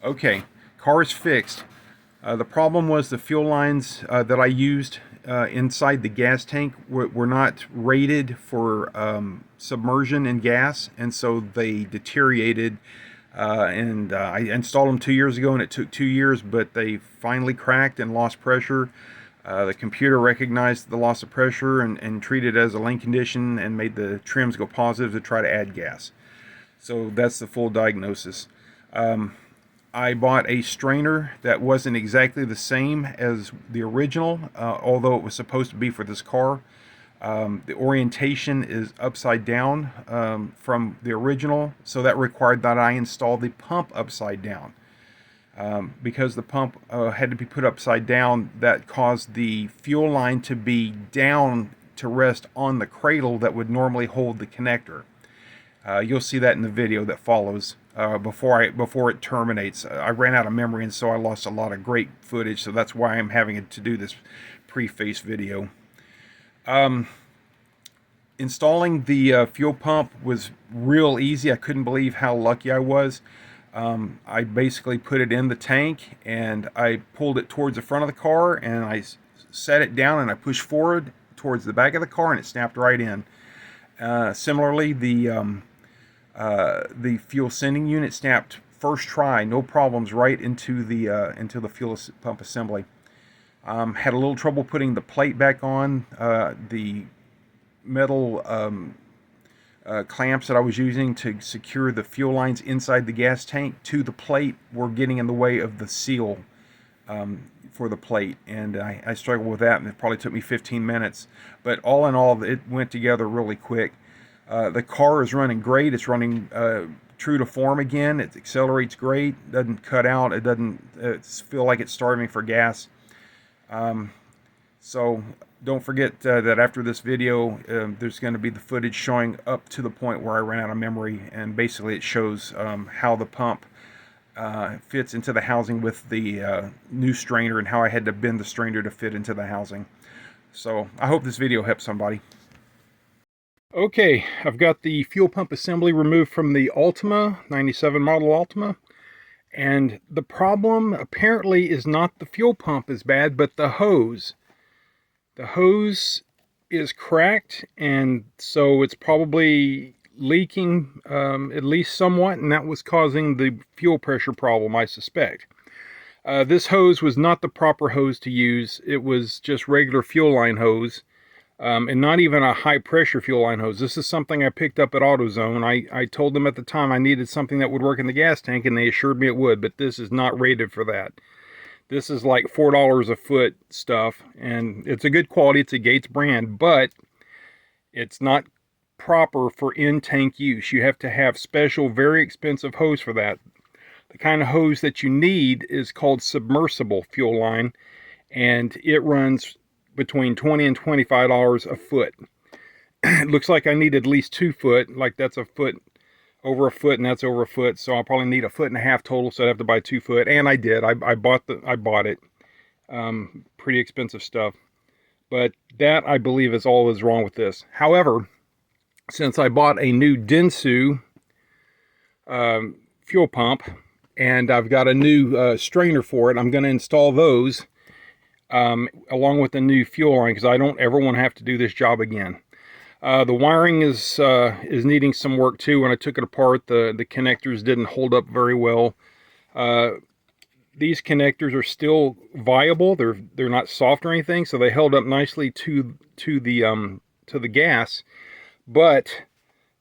Okay, car is fixed. The problem was the fuel lines that I used inside the gas tank were not rated for submersion in gas, and so they deteriorated. I installed them 2 years ago, and it took 2 years, but they finally cracked and lost pressure. The computer recognized the loss of pressure and treated it as a lane condition and made the trims go positive to try to add gas. So that's the full diagnosis. I bought a strainer that wasn't exactly the same as the original, although it was supposed to be for this car. The orientation is upside down from the original, so that required that I install the pump upside down. Because the pump had to be put upside down, that caused the fuel line to be down to rest on the cradle that would normally hold the connector. You'll see that in the video that follows before it terminates. I ran out of memory, and so I lost a lot of great footage, so that's why I'm having to do this preface video. Installing the fuel pump was real easy. I couldn't believe how lucky I was. I basically put it in the tank, and I pulled it towards the front of the car, and I set it down, and I pushed forward towards the back of the car, and it snapped right in. Similarly, the fuel sending unit snapped first try, no problems, right into the fuel pump assembly. Had a little trouble putting the plate back on. The metal clamps that I was using to secure the fuel lines inside the gas tank to the plate were getting in the way of the seal for the plate, and I struggled with that, and it probably took me 15 minutes. But all in all, it went together really quick. The car is running great. It's running true to form again. It accelerates great. Doesn't cut out. It doesn't feel like it's starving for gas. So don't forget that after this video, there's going to be the footage showing up to the point where I ran out of memory, and basically it shows how the pump fits into the housing with the new strainer, and how I had to bend the strainer to fit into the housing. So I hope this video helps somebody. Okay, I've got the fuel pump assembly removed from the Altima, 97 model Altima. And the problem apparently is not the fuel pump is bad, but the hose. The hose is cracked, and so it's probably leaking at least somewhat, and that was causing the fuel pressure problem, I suspect. This hose was not the proper hose to use. It was just regular fuel line hose. And not even a high pressure fuel line hose. This is something I picked up at AutoZone. I told them at the time I needed something that would work in the gas tank, and they assured me it would, but this is not rated for that. This is like $4 a foot stuff, and it's a good quality. It's a Gates brand, but it's not proper for in-tank use. You have to have special, very expensive hose for that. The kind of hose that you need is called submersible fuel line, and it runs between $20 and $25 a foot. It looks like I need at least 2 foot, like that's a foot, over a foot, and that's over a foot, so I'll probably need 1.5 foot total, so I'd have to buy 2 foot, and I did. I bought it. Pretty expensive stuff. But that, I believe, is all that's wrong with this. However, since I bought a new Dentsu fuel pump, and I've got a new strainer for it, I'm going to install those along with the new fuel line, because I don't ever want to have to do this job again. The wiring is needing some work too. When I took it apart, the connectors didn't hold up very well. These connectors are still viable. They're not soft or anything, so they held up nicely to the gas. But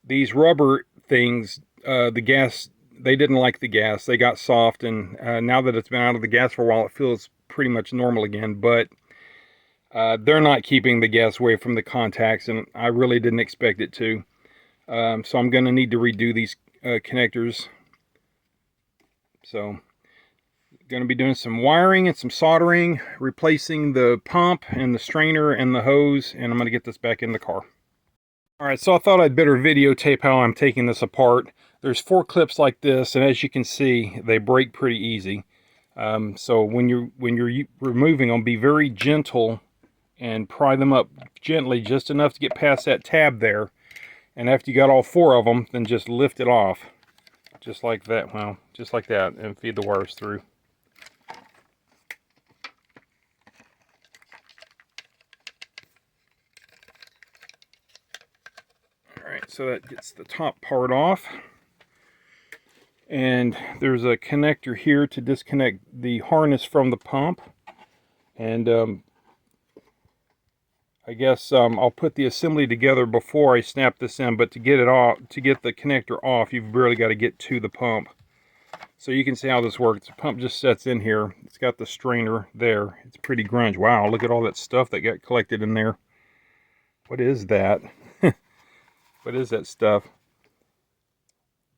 these rubber things, the gas, they didn't like the gas. They got soft, and now that it's been out of the gas for a while, it feels pretty much normal again. But they're not keeping the gas away from the contacts, and I really didn't expect it to. So I'm going to need to redo these connectors. So going to be doing some wiring and some soldering, replacing the pump and the strainer and the hose, and I'm going to get this back in the car. Alright, so I thought I'd better videotape how I'm taking this apart. There's 4 clips like this, and as you can see, they break pretty easy. So when you're removing them, be very gentle and pry them up gently, just enough to get past that tab there. And after you got all 4 of them, then just lift it off. just like that. Well, just like that, and feed the wires through. Alright, so that gets the top part off. And there's a connector here to disconnect the harness from the pump. And I guess I'll put the assembly together before I snap this in, but to get it off, to get the connector off, you've really got to get to the pump. So you can see how this works. The pump just sets in here. It's got the strainer there. It's pretty grunge. Wow, look at all that stuff that got collected in there. What is that? What is that stuff?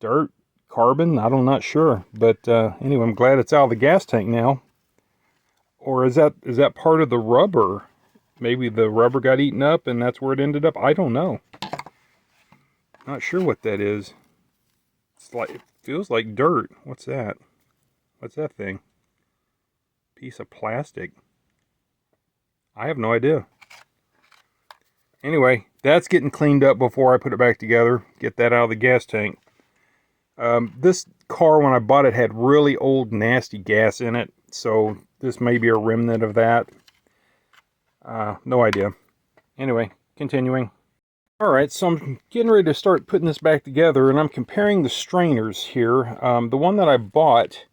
Dirt? Carbon? I'm not sure. But anyway, I'm glad it's out of the gas tank now. Or is that part of the rubber? Maybe the rubber got eaten up and that's where it ended up. I don't know. Not sure what that is. It feels like dirt. What's that? What's that thing? Piece of plastic. I have no idea. Anyway, that's getting cleaned up before I put it back together. Get that out of the gas tank. This car, when I bought it, had really old, nasty gas in it. So this may be a remnant of that. No idea. Anyway, continuing. Alright, so I'm getting ready to start putting this back together, and I'm comparing the strainers here. The one that I bought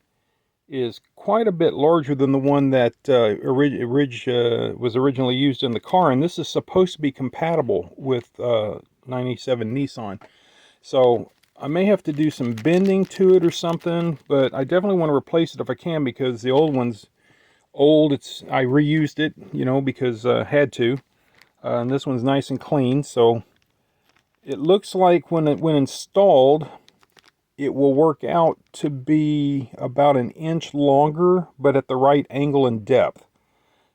is quite a bit larger than the one that was originally used in the car, and this is supposed to be compatible with 97 Nissan. So I may have to do some bending to it or something, but I definitely want to replace it if I can, because the old one's old. I reused it, you know, because I had to. And this one's nice and clean, so it looks like when installed, it will work out to be about an inch longer, but at the right angle and depth.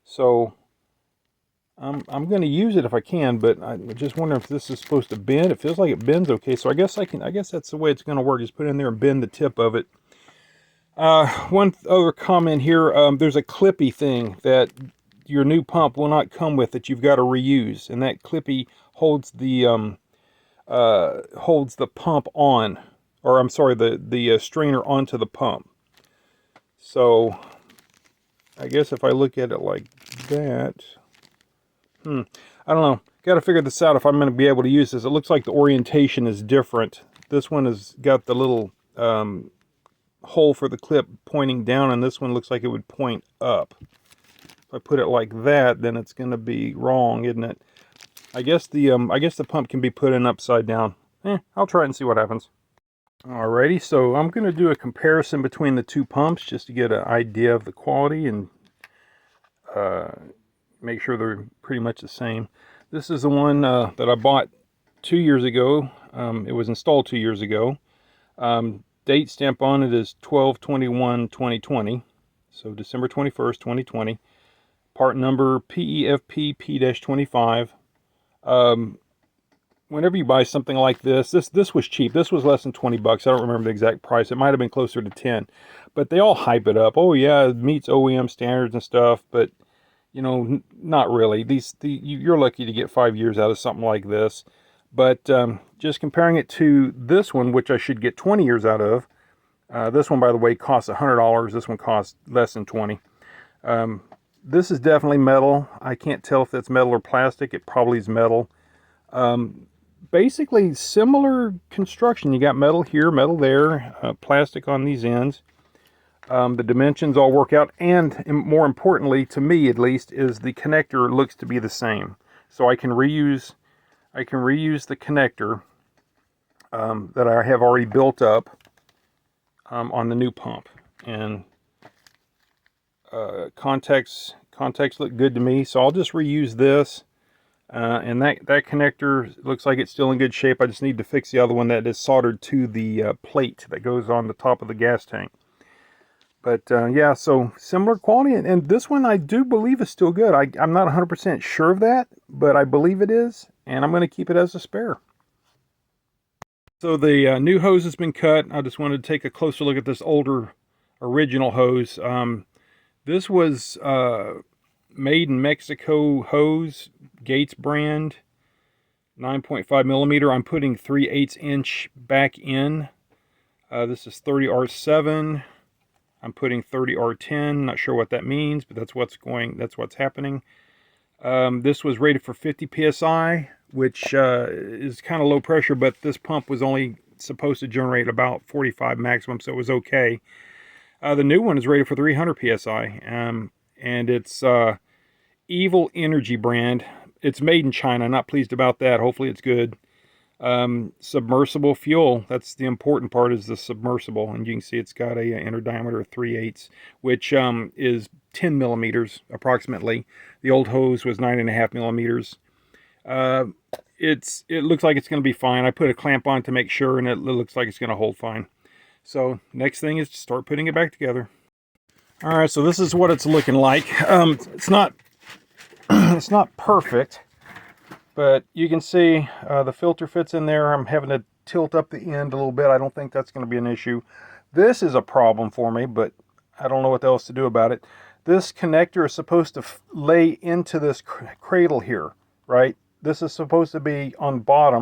So I'm going to use it if I can, but I just wonder if this is supposed to bend. It feels like it bends okay, so I guess that's the way it's going to work. Just put it in there and bend the tip of it. One other comment here, there's a clippy thing that your new pump will not come with that you've got to reuse, and that clippy holds the pump on, or I'm sorry, the strainer onto the pump. So I guess if I look at it like that, I don't know. Got to figure this out if I'm going to be able to use this. It looks like the orientation is different. This one has got the little hole for the clip pointing down, and this one looks like it would point up. If I put it like that, then it's going to be wrong, isn't it? I guess the pump can be put in upside down. I'll try it and see what happens. Alrighty, so I'm going to do a comparison between the two pumps just to get an idea of the quality and make sure they're pretty much the same. This is the one that I bought 2 years ago. It was installed 2 years ago. Date stamp on it is 12/21/2020, so December 21st, 2020. Part number PEFP P-25. Whenever you buy something like this was cheap. This was less than 20 bucks. I don't remember the exact price. It might have been closer to 10. But they all hype it up. Oh yeah, it meets OEM standards and stuff, but you know, not really. You're lucky to get 5 years out of something like this. But just comparing it to this one, which I should get 20 years out of. This one, by the way, costs $100. This one costs less than 20. This is definitely metal. I can't tell if that's metal or plastic. It probably is metal. Basically similar construction. You got metal here, metal there, plastic on these ends. The dimensions all work out, and more importantly, to me at least, is the connector looks to be the same. So I can reuse the connector that I have already built up on the new pump, and contacts look good to me, so I'll just reuse this. And that connector looks like it's still in good shape. I just need to fix the other one that is soldered to the plate that goes on the top of the gas tank. But yeah, so similar quality, and this one I do believe is still good. I'm not 100% sure of that, but I believe it is, and I'm going to keep it as a spare. So the new hose has been cut. I just wanted to take a closer look at this older original hose. This was made in Mexico hose, Gates brand, 9.5 millimeter. I'm putting 3/8 inch back in. This is 30R7. I'm putting 30R10. Not sure what that means, but that's what's happening. This was rated for 50 psi, which is kind of low pressure, but this pump was only supposed to generate about 45 maximum, so it was okay. The new one is rated for 300 psi, and it's Evil Energy brand. It's made in China. Not pleased about that. Hopefully it's good. Submersible fuel. That's the important part, is the submersible, and you can see it's got a inner diameter of 3/8, which is 10 millimeters approximately. The old hose was 9.5 millimeters. It looks like it's going to be fine. I put a clamp on to make sure, and it looks like it's going to hold fine. So next thing is to start putting it back together. All right, so this is what it's looking like. It's not it's not perfect, but you can see the filter fits in there. I'm having to tilt up the end a little bit. I don't think that's going to be an issue. This is a problem for me, but I don't know what else to do about it. This connector is supposed to lay into this cradle here, right? This is supposed to be on bottom.